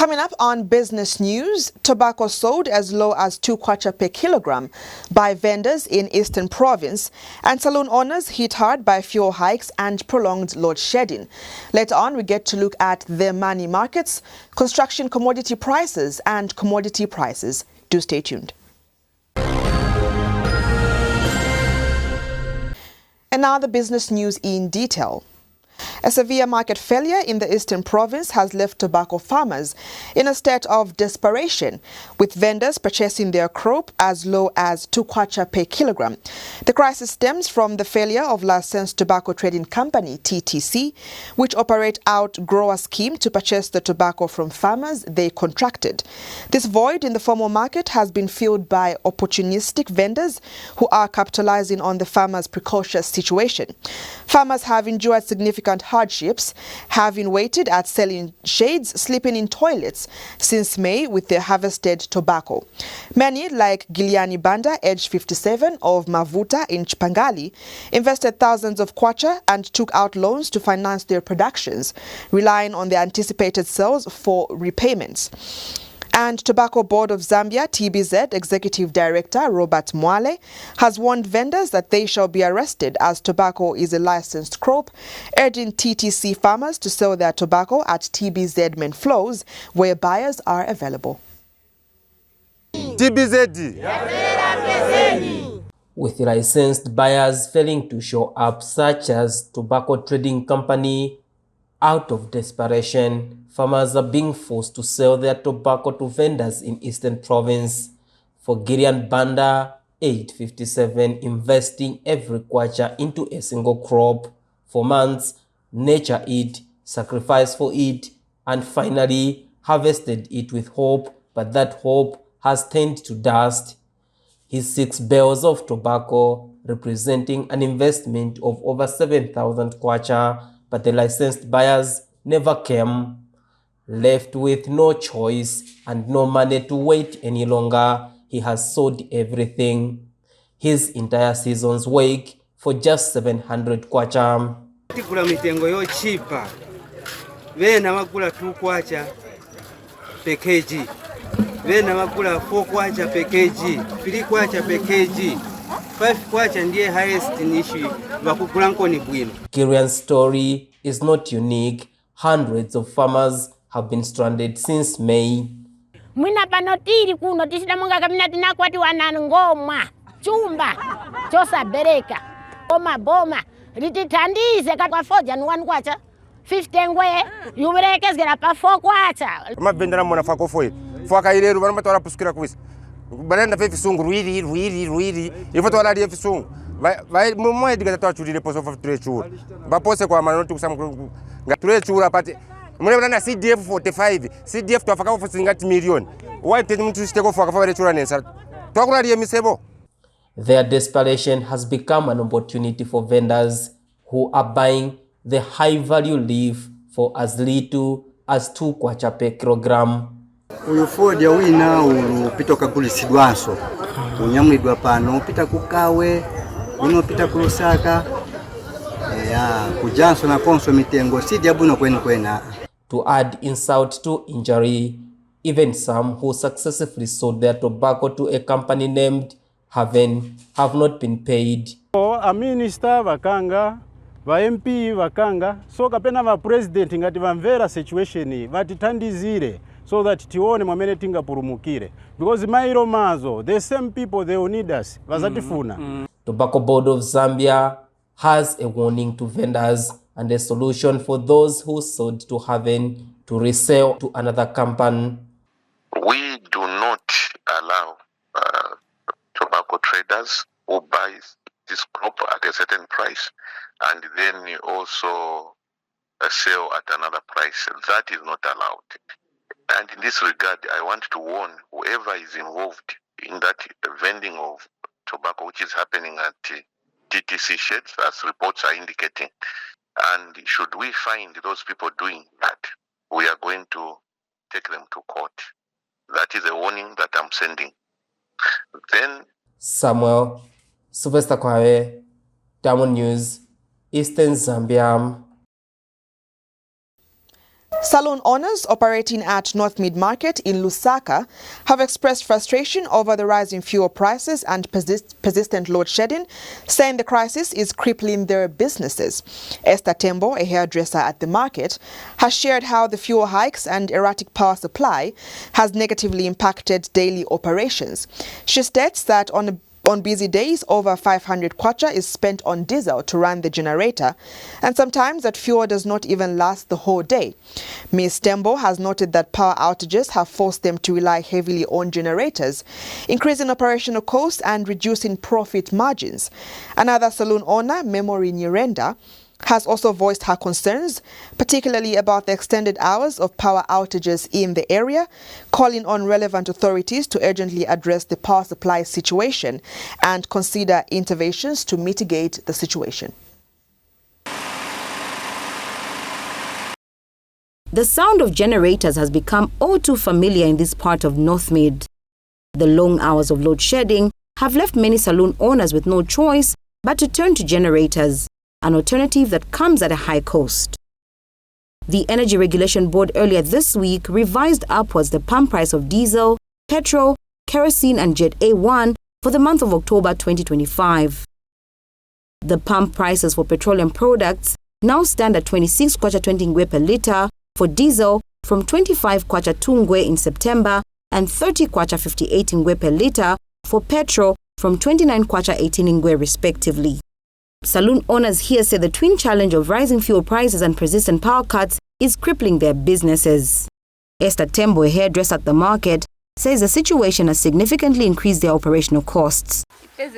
Coming up on Business News, tobacco sold as low as 2 kwacha per kilogram by vendors in Eastern Province, and saloon owners hit hard by fuel hikes and prolonged load shedding. Later on, we get to look at the money markets, construction commodity prices and commodity prices. Do stay tuned. And now the business news in detail. A severe market failure in the Eastern Province has left tobacco farmers in a state of desperation, with vendors purchasing their crop as low as 2 kwacha per kilogram. The crisis stems from the failure of Licensed Tobacco Trading Company, TTC, which operate out grower scheme to purchase the tobacco from farmers they contracted. This void in the formal market has been filled by opportunistic vendors who are capitalizing on the farmers' precarious situation. Farmers have endured significant hardships, having waited at selling shades, sleeping in toilets since May with their harvested tobacco. Many, like Giliani Banda, aged 57, of Mavuta in Chipangali, invested thousands of kwacha and took out loans to finance their productions, relying on the anticipated sales for repayments. And Tobacco Board of Zambia, TBZ Executive Director Robert Mwale has warned vendors that they shall be arrested as tobacco is a licensed crop, urging TTC farmers to sell their tobacco at TBZ main flows where buyers are available. TBZ. With licensed buyers failing to show up, such as Tobacco Trading Company, out of desperation, farmers are being forced to sell their tobacco to vendors in Eastern Province. For Giliani Banda, aged 57, investing every kwacha into a single crop for months, nurture it, sacrifice for it, and finally harvested it with hope, but that hope has turned to dust. His 6 bales of tobacco, representing an investment of over 7,000 kwacha, but the licensed buyers never came. Left with no choice and no money to wait any longer, he has sold everything. His entire season's wake for just 700 kwacha. Tikula mitengo yo chipa. Vena makula 2 kwacha per kg. Vena makula 4 kwacha per kg, 3 kwacha per kg. 5 kwacha ndiye highest nishi wakukulanko ni bwino. Giliani's story is not unique. Hundreds of farmers have been stranded since May. Mwina panotiri kuno tisida munga kamina tinakwati wanangoma chumba chosa bereka boma lititandize kwa 4 January kwacha 50 ngwe yuberekezera pa 4 kwacha Mavendera mona fako foi faka ileru bana matwala puskira kwisi barenda fe fisungu ruiri ifo twala lie fisungu vai mumwe diga twachulile poso fa trechura bapose kwa manoti kusama ngatrechura pati mune na CDF 45 CDF twafaka for singati million why tete muntu siteko faka fa trechura nensa twakula lie misebo. Their desperation has become an opportunity for vendors who are buying the high-value leaf for as little as 2 kwacha per kilogram. Uyu Ford wina upita kagulisidwanso unyamwidwa pano upita kukawe uno upita kulusaka kujanso na konso mitengo sidi abuno kwena. To add insult to injury, even some who successfully sold their tobacco to a company named Haven have not been paid. A minister vakanga, va MP vakanga, so kapena va president ngati vamvera situation vatitandizire so that tione mwamene tingapurumukire, because mairo mazo the same people they will need us vazatifuna. Tobacco Board of Zambia has a warning to vendors and a solution for those who sold to Haven to resell to another company. We do not allow tobacco traders who buy this crop at a certain price and then also sell at another price. That is not allowed. And in this regard, I want to warn whoever is involved in that vending of tobacco, which is happening at TTC sheds, as reports are indicating. And should we find those people doing that, we are going to take them to court. That is a warning that I'm sending. Then Samuel Sylvester Kwawe, Diamond News, Eastern Zambia. Saloon owners operating at Northmead Market in Lusaka have expressed frustration over the rise in fuel prices and persistent load shedding, saying the crisis is crippling their businesses. Esther Tembo, a hairdresser at the market, has shared how the fuel hikes and erratic power supply has negatively impacted daily operations. She states that on busy days, over 500 kwacha is spent on diesel to run the generator, and sometimes that fuel does not even last the whole day. Ms. Tembo has noted that power outages have forced them to rely heavily on generators, increasing operational costs and reducing profit margins. Another saloon owner, Memory Nyirenda, has also voiced her concerns, particularly about the extended hours of power outages in the area, calling on relevant authorities to urgently address the power supply situation and consider interventions to mitigate the situation. The sound of generators has become all too familiar in this part of Northmead. The long hours of load shedding have left many saloon owners with no choice but to turn to generators, an alternative that comes at a high cost. The Energy Regulation Board earlier this week revised upwards the pump price of diesel, petrol, kerosene and Jet A1 for the month of October 2025. The pump prices for petroleum products now stand at 26 kwacha 20 ngwe per litre for diesel, from 25 kwacha 2 ngwe in September, and 30 kwacha 58 ngwe per litre for petrol, from 29 kwacha 18 ngwe respectively. Saloon owners here say the twin challenge of rising fuel prices and persistent power cuts is crippling their businesses. Esther Tembo, a hairdresser at the market, says the situation has significantly increased their operational costs. Then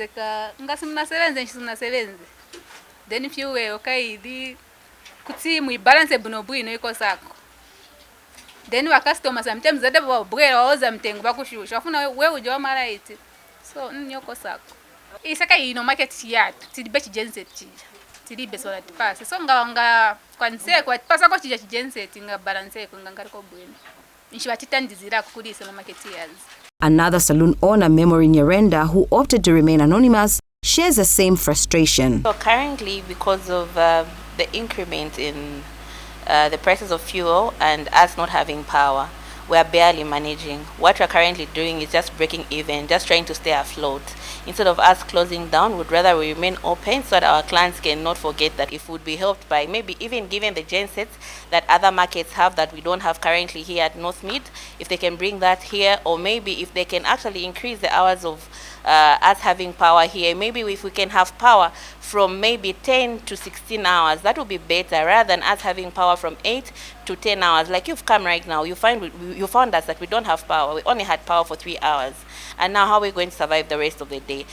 fuel okay kuti mu balance buno bwino iko sako. Then wa customer sometimes zade ba bwera oza mtengo bakushusha. Afuna we ujo mara iti. So nyoko sako. Isaka ino market yatu tilibe chijenset chija tilibe so that pass so nga kwanse kwa pasa ko chija chijenset nga balance ko ngangari ko bwino nshi batitandizira kukulisa no market years. Another saloon owner, Memory Nyirenda, who opted to remain anonymous, shares the same frustration. So currently, because of the increment in the prices of fuel and us not having power, we are barely managing. What we're currently doing is just breaking even, just trying to stay afloat. Instead of us closing down, we'd rather we remain open so that our clients can not forget that if we'd be helped by maybe even giving the gensets that other markets have that we don't have currently here at Northmead, if they can bring that here, or maybe if they can actually increase the hours of us having power here, maybe if we can have power from maybe 10 to 16 hours, that would be better rather than us having power from 8 to 10 hours. Like you've come right now, you found us that we don't have power. We only had power for 3 hours. And now how are we going to survive the rest of the day?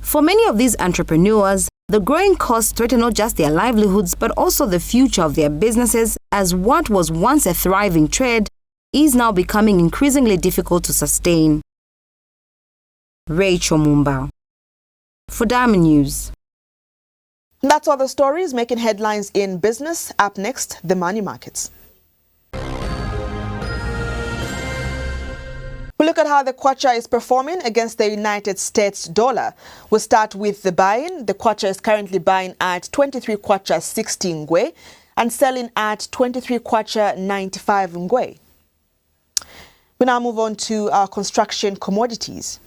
For many of these entrepreneurs, the growing costs threaten not just their livelihoods but also the future of their businesses, as what was once a thriving trade is now becoming increasingly difficult to sustain. Rachel Mumba for Diamond News. That's all the stories making headlines in business. Up next, the money markets. We look at how the kwacha is performing against the United States dollar. We'll start with the buying. The kwacha is currently buying at 23 kwacha 16 ngwe and selling at 23 kwacha 95 ngwe. We now move on to our construction commodities.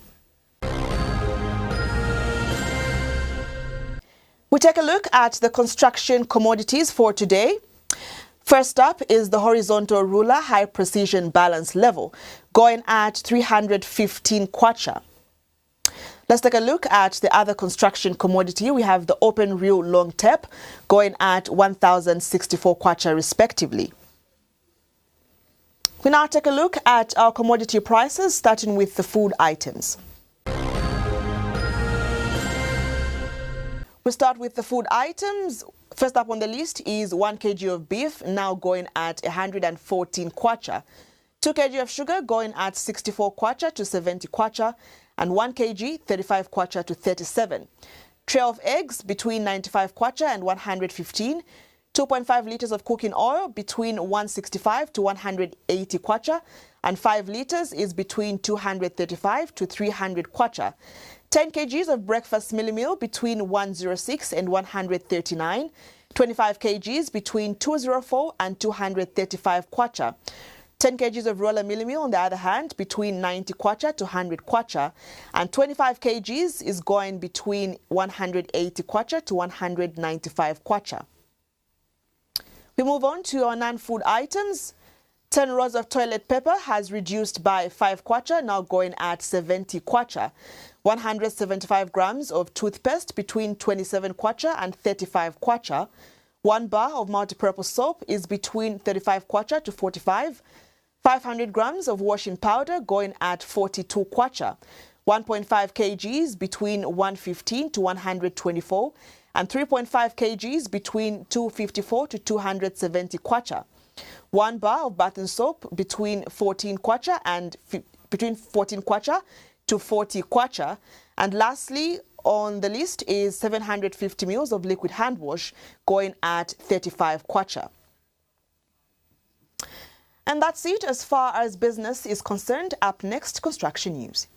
We take a look at the construction commodities for today. First up is the horizontal ruler high precision balance level, going at 315 kwacha. Let's take a look at the other construction commodity. We have the open reel long tape going at 1,064 kwacha respectively. We now take a look at our commodity prices, starting with the food items. We start with the food items. First up on the list is 1 kg of beef, now going at 114 kwacha. 2 kg of sugar going at 64 kwacha to 70 kwacha, and 1 kg 35 kwacha to 37. Tray of eggs between 95 kwacha and 115. 2.5 liters of cooking oil between 165 to 180 kwacha, and 5 liters is between 235 to 300 kwacha. 10 kgs of breakfast meal between 106 and 139. 25 kgs between 204 and 235 kwacha. 10 kgs of roller milli meal, on the other hand, between 90 kwacha to 100 kwacha, and 25 kgs is going between 180 kwacha to 195 kwacha. We move on to our non-food items. 10 rolls of toilet paper has reduced by 5 kwacha, now going at 70 kwacha. 175 grams of toothpaste between 27 kwacha and 35 kwacha. 1 bar of multi-purpose soap is between 35 kwacha to 45. 500 grams of washing powder going at 42 kwacha. 1.5 kgs between 115 to 124, and 3.5 kgs between 254 to 270 kwacha. 1 bar of bathing soap between 14 kwacha and between 14 kwacha to 40 kwacha. And lastly on the list is 750 ml of liquid hand wash going at 35 kwacha. And that's it as far as business is concerned. Up next, construction news.